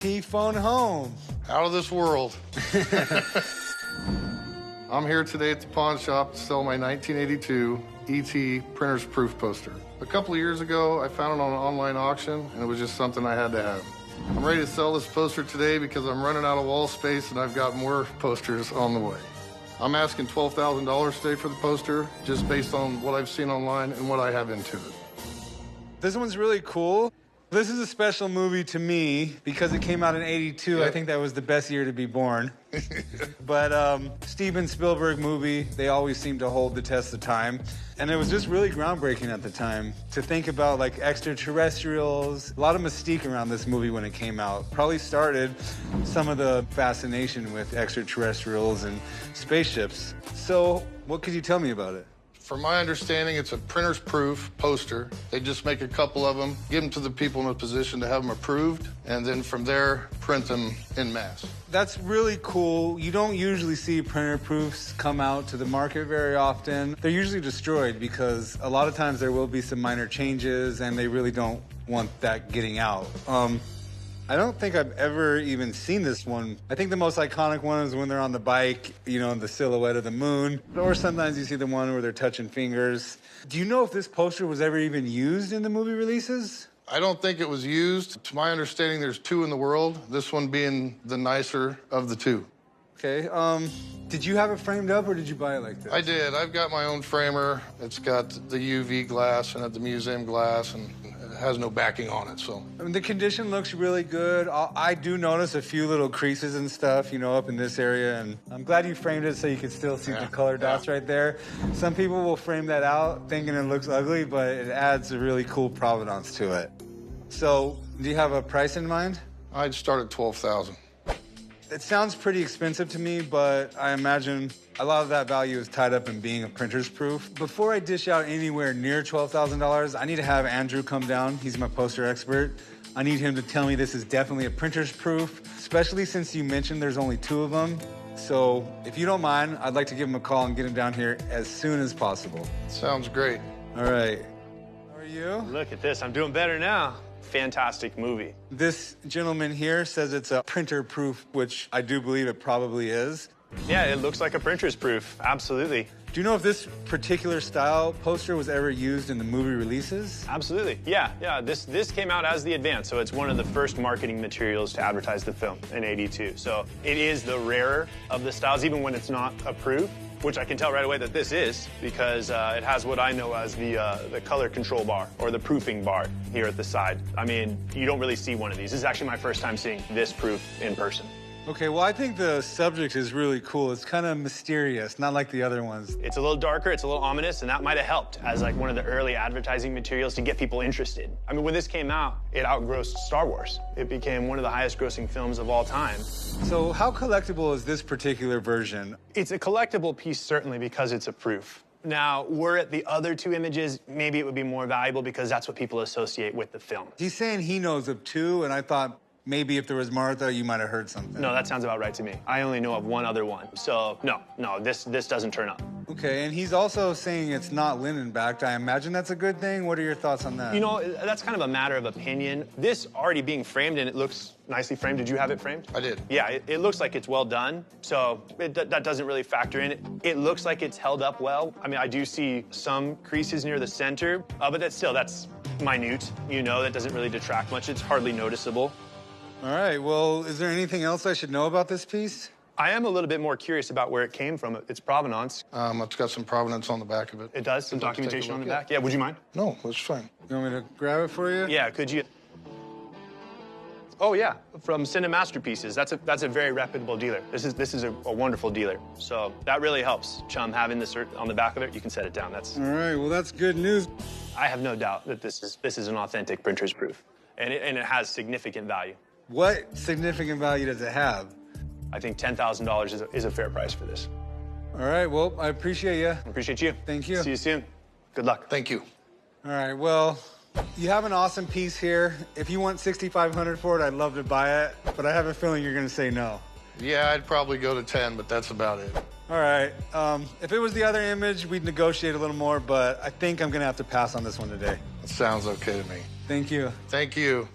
He phone home. Out of this world. I'm here today at the pawn shop to sell my 1982 E.T. Printer's Proof poster. A couple of years ago, I found it on an online auction, and it was just something I had to have. I'm ready to sell this poster today because I'm running out of wall space and I've got more posters on the way. I'm asking $12,000 today for the poster, just based on what I've seen online and what I have into it. This one's really cool. This is a special movie to me because it came out in '82. Yep. I think that was the best year to be born. But Steven Spielberg movie, they always seem to hold the test of time. And it was just really groundbreaking at the time to think about like extraterrestrials. A lot of mystique around this movie when it came out. Probably started some of the fascination with extraterrestrials and spaceships. So what could you tell me about it? From my understanding, it's a printer's proof poster. They just make a couple of them, give them to the people in a position to have them approved, and then from there, print them en masse. That's really cool. You don't usually see printer proofs come out to the market very often. They're usually destroyed because a lot of times there will be some minor changes and they really don't want that getting out. I don't think I've ever even seen this one. I think the most iconic one is when they're on the bike, you know, in the silhouette of the moon. Or sometimes you see the one where they're touching fingers. Do you know if this poster was ever even used in the movie releases? I don't think it was used. To my understanding, there's two in the world, this one being the nicer of the two. Okay, did you have it framed up or did you buy it like this? I did. I've got my own framer. It's got the UV glass and the museum glass, and it has no backing on it, so. I mean, the condition looks really good. I do notice a few little creases and stuff, you know, up in this area, and I'm glad you framed it so you can still see the color dots right there. Some people will frame that out thinking it looks ugly, but it adds a really cool provenance to it. So, do you have a price in mind? I'd start at $12,000. It sounds pretty expensive to me, but I imagine a lot of that value is tied up in being a printer's proof. Before I dish out anywhere near $12,000, I need to have Andrew come down. He's my poster expert. I need him to tell me this is definitely a printer's proof, especially since you mentioned there's only two of them. So if you don't mind, I'd like to give him a call and get him down here as soon as possible. Sounds great. All right. How are you? Look at this. I'm doing better now. Fantastic movie. This gentleman here says it's a printer proof, which I do believe it probably is. Yeah, it looks like a printer's proof. Absolutely. Do you know if this particular style poster was ever used in the movie releases? Absolutely. Yeah. This came out as the advance, so it's one of the first marketing materials to advertise the film in '82. So it is the rarer of the styles, even when it's not approved, which I can tell right away that this is, because it has what I know as the color control bar, or the proofing bar here at the side. I mean, you don't really see one of these. This is actually my first time seeing this proof in person. Okay, well, I think the subject is really cool. It's kind of mysterious, not like the other ones. It's a little darker, it's a little ominous, and that might have helped as like one of the early advertising materials to get people interested. I mean, when this came out, it outgrossed Star Wars. It became one of the highest grossing films of all time. So how collectible is this particular version? It's a collectible piece, certainly, because it's a proof. Now, were it the other two images, maybe it would be more valuable because that's what people associate with the film. He's saying he knows of two, and I thought maybe if there was Martha, you might have heard something. No, that sounds about right to me. I only know of one other one. So, no, this doesn't turn up. Okay, and he's also saying it's not linen-backed. I imagine that's a good thing. What are your thoughts on that? You know, that's kind of a matter of opinion. This already being framed, and it looks nicely framed. Did you have it framed? I did. Yeah, it looks like it's well done, so that doesn't really factor in. It looks like it's held up well. I mean, I do see some creases near the center, but that's minute. You know, that doesn't really detract much. It's hardly noticeable. All right, well, is there anything else I should know about this piece? I am a little bit more curious about where it came from, its provenance. It's got some provenance on the back of it. It does? Some Would you like to take a documentation on the look? back? Yeah, would you mind? No, that's fine. You want me to grab it for you? Yeah, could you? Oh, yeah, from Cinema Masterpieces. That's a very reputable dealer. This is a wonderful dealer. So that really helps, Chum, having this on the back of it. You can set it down. All right, well, that's good news. I have no doubt that this is an authentic printer's proof, and it has significant value. What significant value does it have? I think $10,000 is a fair price for this. All right, well, I appreciate you. I appreciate you. Thank you. See you soon. Good luck. Thank you. All right, well, you have an awesome piece here. If you want $6,500 for it, I'd love to buy it, but I have a feeling you're gonna say no. Yeah, I'd probably go to 10, but that's about it. All right, if it was the other image, we'd negotiate a little more, but I think I'm gonna have to pass on this one today. It sounds okay to me. Thank you. Thank you.